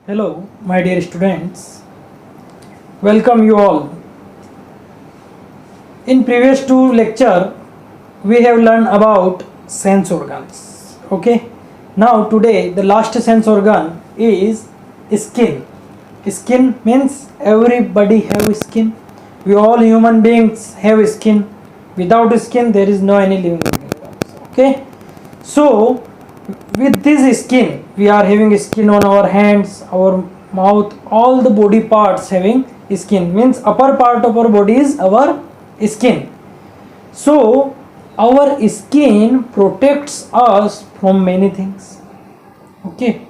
Hello, my dear students. Welcome you all. In previous two lecture, we have learned about sense organs. Okay. Now today the last sense organ is skin. Skin means everybody have skin. We all human beings have skin. Without skin, there is no any living being. Okay. So with this skin we are having skin on our hands, our mouth, all the body parts having skin, means upper part of our body is our skin. So our skin protects us from many things. Okay,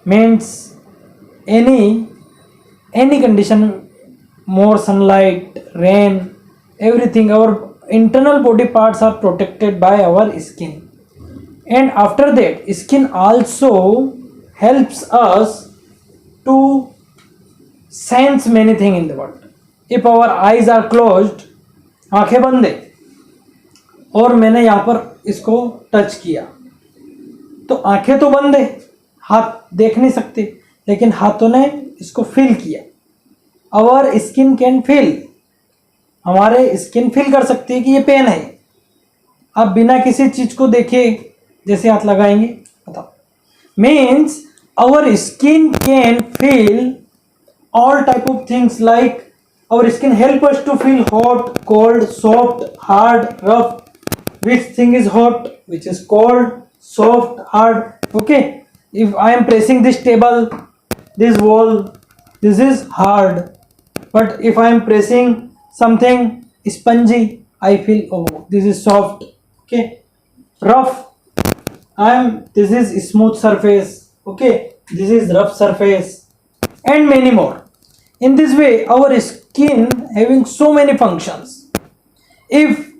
means any condition, more sunlight, rain, everything, our internal body parts are protected by our skin. And after that, skin also helps us to sense many things in the world. If our eyes are closed, आंखें बंद है और मैंने यहाँ पर इसको touch किया, तो आंखें तो बंद है, हाथ देख नहीं सकते, लेकिन हाथों ने इसको फील किया. आवर स्किन कैन फील, हमारे स्किन फील कर सकती है कि ये पेन है. आप बिना किसी चीज को देखे जैसे हाथ लगाएंगे, बताओ. Means our skin can feel all type of things, like our skin help us to feel hot, cold, soft, hard, rough. Which thing is hot, which is cold, soft, hard. Okay, if I am pressing this table, this wall, this is hard. But if I am pressing something spongy, I feel, oh, this is soft. Okay, rough, this is smooth surface. Okay, this is rough surface, and many more. In this way, our skin having so many functions. If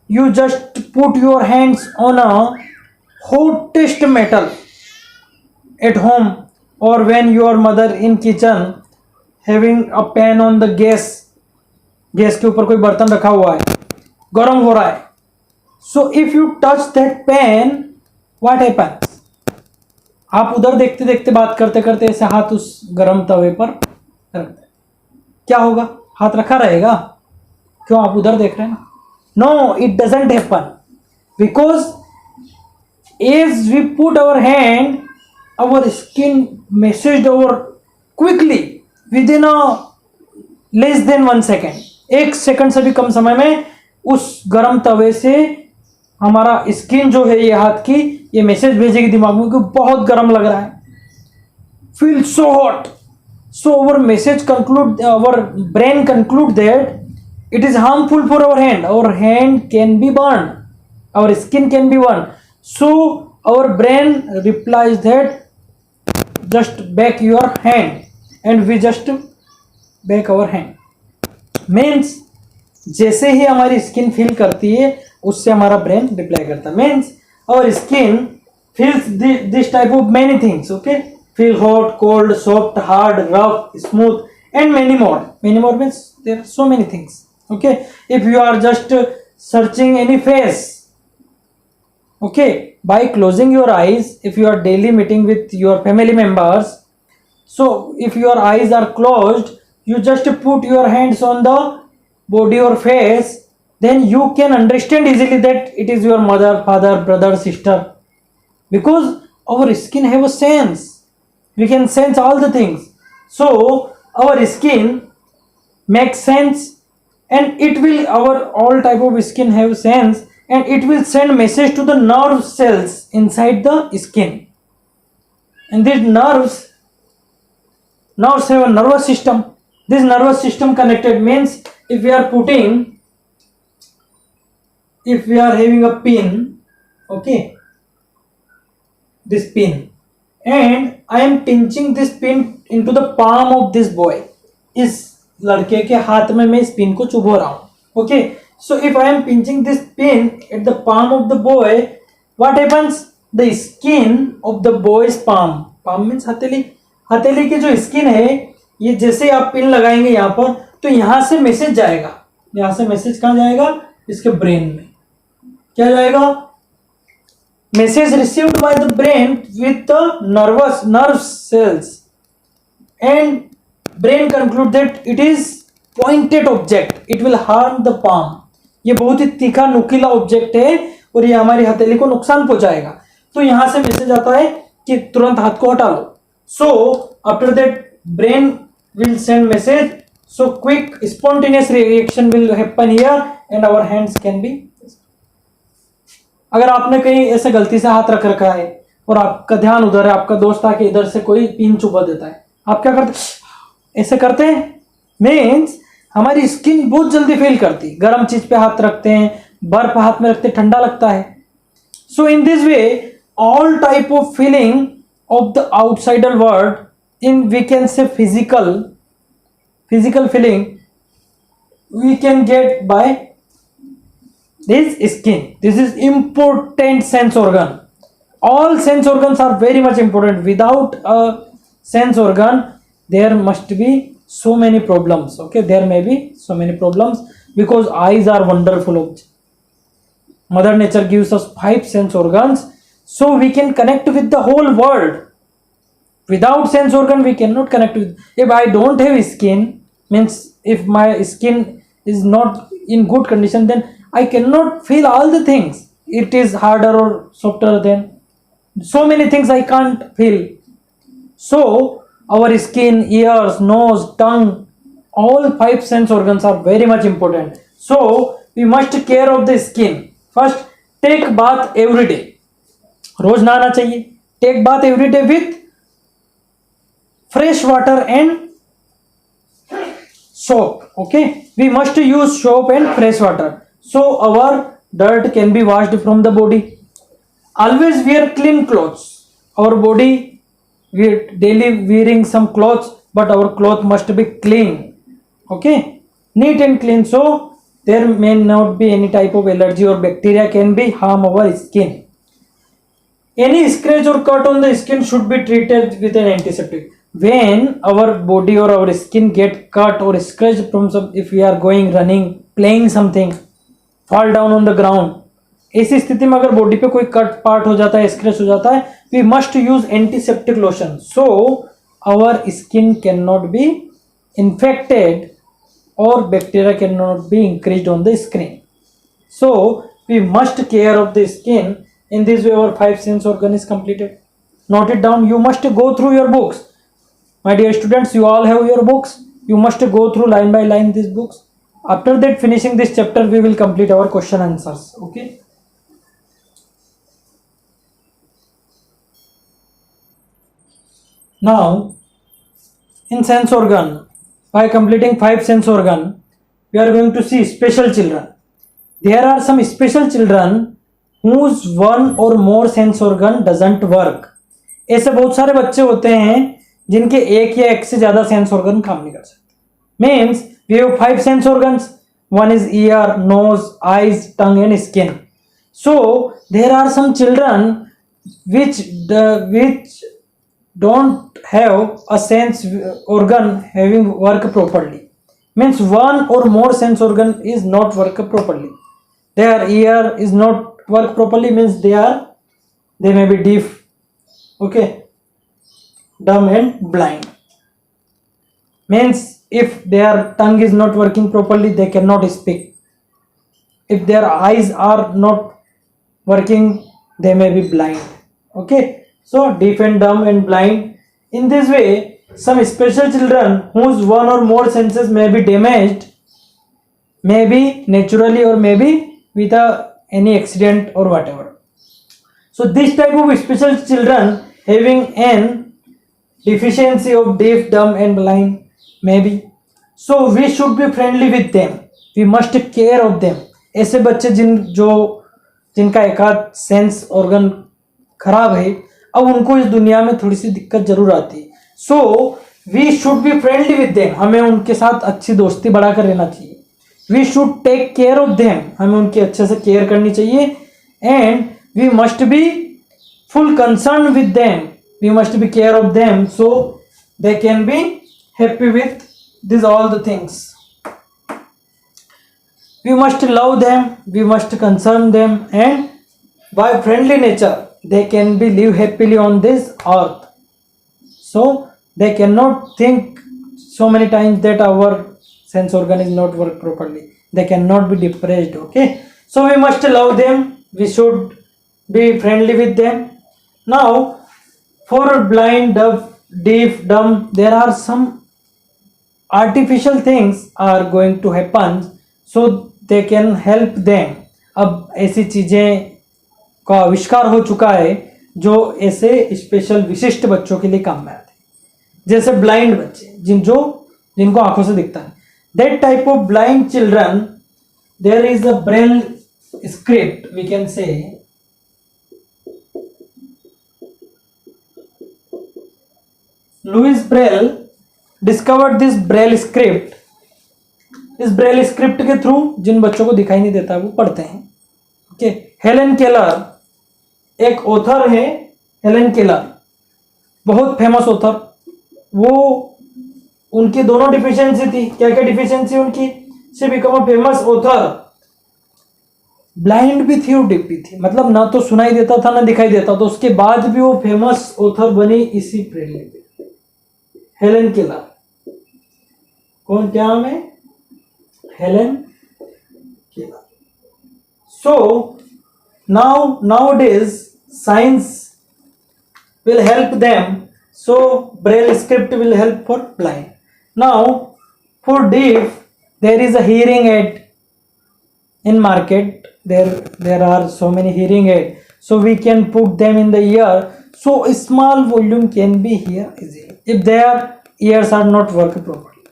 you just put your hands on a hottest metal at home, or when your mother in kitchen having a pan on the gas के ऊपर कोई बर्तन रखा हुआ है, गर्म हो रहा है, so if you touch that pan, what happens? आप उधर देखते देखते बात करते करते ऐसे हाथ उस गर्म तवे पर रख दे, क्या होगा? हाथ रखा रहेगा? क्यों, आप उधर देख रहे हैं ना? No, it doesn't happen, because as we put our hand, our skin message over quickly within a less than 1 second. 1 second से भी कम समय में उस गर्म तवे से हमारा स्किन जो है, ये हाथ की, ये मैसेज भेजेगी दिमाग में कि बहुत गर्म लग रहा है, feel so hot. So our message conclude, our brain conclude that it is harmful for our hand. Our hand can be burned. Our skin can be burned. So our brain replies that just back your hand, and we just back our hand. Means जैसे ही हमारी skin feel करती है, उससे हमारा brain reply करता है. Means our skin feels this type of many things. Okay, feel hot, cold, soft, hard, rough, smooth, and many more. Many more means there are so many things. Okay, if you are just searching any face, okay, by closing your eyes, if you are daily meeting with your family members, so if your eyes are closed, you just put your hands on the body or face, then you can understand easily that it is your mother, father, brother, sister, because our skin have a sense. We can sense all the things. So our skin makes sense, and it will, our all type of skin have sense, and it will send message to the nerve cells inside the skin. And these nerves have a nervous system. This nervous system connected, means if we are having a pin, okay, this pin, and I am pinching this pin into the palm of this boy. इस लड़के के हाथ में मैं इस pin को चुभो रहा हूँ. Okay, so if I am pinching this pin at the palm of the boy, what happens? The skin of the boy's palm means हथेली की जो स्किन है, ये जैसे आप पिन लगाएंगे यहाँ पर, तो यहाँ से मैसेज जाएगा. यहाँ से मैसेज कहाँ जाएगा? इसके ब्रेन में. क्या जाएगा? message received by the brain with the nerve cells and brain conclude that it is pointed object, it will harm the palm. ये बहुत ही तीखा नुकीला ऑब्जेक्ट है और ये हमारी हथेली को नुकसान पहुंचाएगा, तो यहां से मैसेज आता है कि तुरंत हाथ को हटा लो. So after that brain will send message, so quick spontaneous reaction will happen here and our hands can be. अगर आपने कहीं ऐसे गलती से हाथ रख रखा है और आपका ध्यान उधर है, आपका दोस्त आके इधर से कोई पिन चुबा देता है, आप क्या करते, ऐसे करते हैं, मीन्स हमारी स्किन बहुत जल्दी फील करती है. गर्म चीज पे हाथ रखते हैं, बर्फ हाथ में रखते ठंडा लगता है. So in this way all type of feeling of the outsider world in we can say physical feeling we can get by this skin. This is important sense organ. All sense organs are very much important. Without a sense organ there must be so many problems. Okay, there may be so many problems because eyes are wonderful object. Mother nature gives us 5 sense organs so we can connect with the whole world. Without sense organ we cannot connect with. If I don't have skin, means if my skin is not in good condition, then I cannot feel all the things. It is harder or softer, then so many things I can't feel. So our skin, ears, nose, tongue, all 5 sense organs are very much important. So we must care of the skin. First, take bath every day. रोज नहाना चाहिए. Take bath every day with fresh water and soap. Okay, we must use soap and fresh water so our dirt can be washed from the body. Always wear clean clothes. Our body, we daily wearing some clothes, but our cloth must be clean. Okay, neat and clean, so there may not be any type of allergy or bacteria can be harm our skin. Any scratch or cut on the skin should be treated with an antiseptic. When our body or our skin get cut or scratched from some, if we are going running, playing something, fall down on the ground, ऐसी स्थिति में अगर body पे कोई cut part हो जाता है, scratch हो जाता है, we must use antiseptic lotion so our skin cannot be infected or bacteria cannot be increased on the skin. So we must care of the skin. In this way our 5 sense organ is completed. Note it down. You must go through your books. My dear students, you all have your books. You must go through line by line these books. After that, finishing this chapter, we will complete our question answers. Okay. Now, in sense organ, by completing 5 sense organ, we are going to see special children. There are some special children whose one or more sense organ doesn't work. ऐसे बहुत सारे बच्चे होते हैं जिनके एक या एक से ज्यादा सेंस ऑर्गन काम नहीं कर सकते. Means we have 5 sense organs. One is ear, nose, eyes, tongue and skin. So there are some children which don't have a sense organ having work properly. Means one or more sense organ is not work properly. Their ear is not work properly, means they may be deaf. Okay, dumb and blind. Means if their tongue is not working properly, they cannot speak. If their eyes are not working, they may be blind. Okay, so deaf and dumb and blind. In this way, some special children whose one or more senses may be damaged, maybe naturally or maybe with any accident or whatever. So this type of special children having an deficiency of deaf, dumb and blind maybe. So we should be friendly with them. We must take care of them. ऐसे बच्चे जिनका एक आध sense organ खराब है, अब उनको इस दुनिया में थोड़ी सी दिक्कत जरूर आती है. So we should be friendly with them. हमें उनके साथ अच्छी दोस्ती बढ़ाकर रहना चाहिए. We should take care of them. हमें उनकी अच्छे से केयर करनी चाहिए. And we must be full concern with them. We must be care of them so they can be happy with these all the things. We must love them, we must concern them, and by friendly nature they can be live happily on this earth. So they cannot think so many times that our sense organ is not work properly. They cannot be depressed. Okay, so we must love them, we should be friendly with them. Now for blind, deaf, dumb, there are some artificial things are going to happen, so they can help them. अब ऐसी चीजें का आविष्कार हो चुका है जो ऐसे स्पेशल विशिष्ट बच्चों के लिए काम में आते हैं, जैसे ब्लाइंड बच्चे जिनको आंखों से दिखता है. That type of blind children, there is a Braille script, we can say Louis Braille discovered this Braille script. इस ब्रेल स्क्रिप्ट के थ्रू जिन बच्चों को दिखाई नहीं देता वो पढ़ते हैं. ओके, हेलेन केलर एक ऑथर है. हेलेन केलर बहुत फेमस ऑथर. वो उनकी दोनों डिफिशियंसी थी. क्या क्या डिफिशियंसी उनकी? She become a famous author. Blind भी थी और डिफ भी थी, मतलब ना तो सुनाई देता था ना दिखाई देता, तो उसके बाद भी वो फेमस ऑथर बनी इसी ब्रेल पे. Helen Keller. कौन, क्या नाम है? Helen Keller. So nowadays science will help them, so braille script will help for blind. Now for deaf, there is a hearing aid in market. There are so many hearing aid, so we can put them in the ear, so a small volume can be hear easily if their ears are not working properly.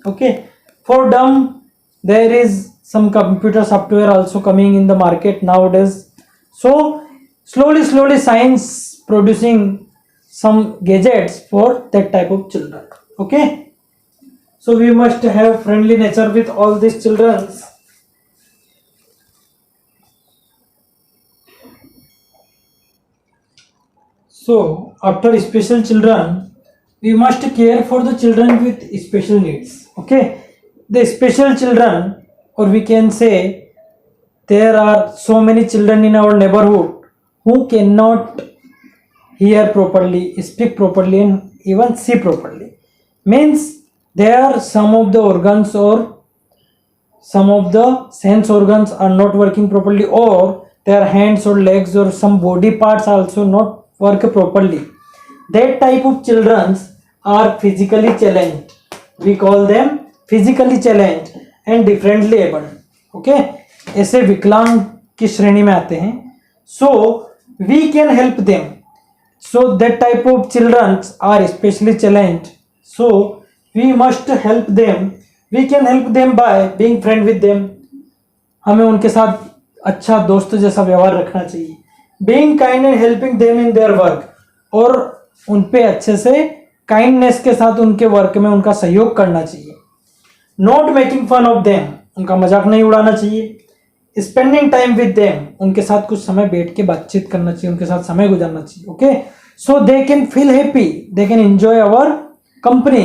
Okay, for dumb, there is some computer software also coming in the market nowadays. So slowly science producing some gadgets for that type of children. Okay, so we must have friendly nature with all these children. So after special children, we must care for the children with special needs. Okay, the special children, or we can say there are so many children in our neighborhood who cannot hear properly, speak properly, and even see properly. Means there are some of the organs or some of the sense organs are not working properly, or their hands or legs or some body parts also not work properly. That type of children are physically challenged. We call them physically challenged and differently abled. Okay, ऐसे विकलांग की श्रेणी में आते हैं. So we can help them. So that type of childrens are specially challenged, so we must help them. We can help them by being friend with them. हमें उनके साथ अच्छा दोस्त जैसा व्यवहार रखना चाहिए. Being kind and helping them in their work, और उन पे अच्छे से काइंडनेस के साथ उनके वर्क में उनका सहयोग करना चाहिए. Not making fun of them, उनका मजाक नहीं उड़ाना चाहिए. स्पेंडिंग टाइम विद देम, उनके साथ कुछ समय बैठ के बातचीत करना चाहिए, उनके साथ समय गुजारना चाहिए. Okay, so they can feel happy, they can enjoy our company.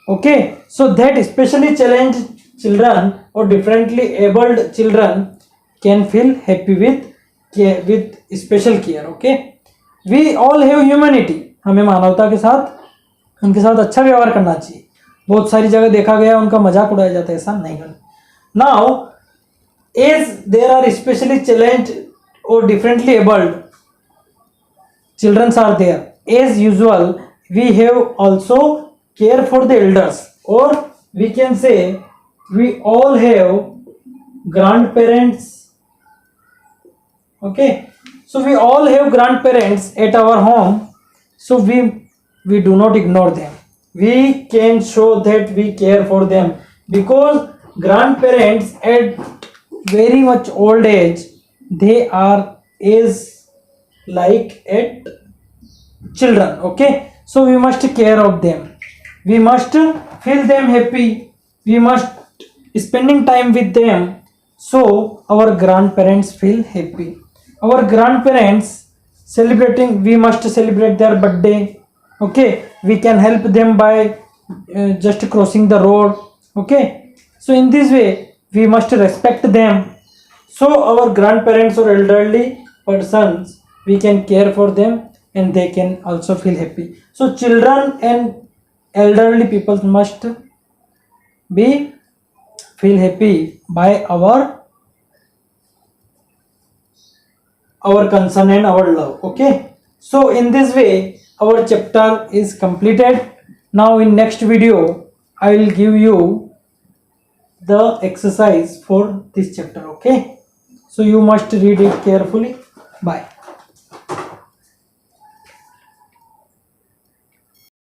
Okay, so that specially challenge children और differently abled children can feel happy with special care. Okay, we all have humanity, हमें मानवता के साथ उनके साथ अच्छा व्यवहार करना चाहिए. बहुत सारी जगह देखा गया उनका मजाक उड़ाया जाता है, ऐसा नहीं करना. Now as there are specially challenged और differently abled childrens are there, as usual we have also care for the elders, और we can say we all have grand parents. Okay, so we all have grandparents at our home, so we do not ignore them. We can show that we care for them, because grandparents at very much old age, they are as like at children. Okay, so we must care of them, we must feel them happy, we must spending time with them, so our grandparents feel happy. Our grandparents celebrating, we must celebrate their birthday. Okay, we can help them by just crossing the road. Okay, so in this way we must respect them, so our grandparents or elderly persons, we can care for them and they can also feel happy. So children and elderly people must be feel happy by our concern and our love. Okay, so in this way our chapter is completed. Now in next video I will give you the exercise for this chapter. Okay, so you must read it carefully. Bye.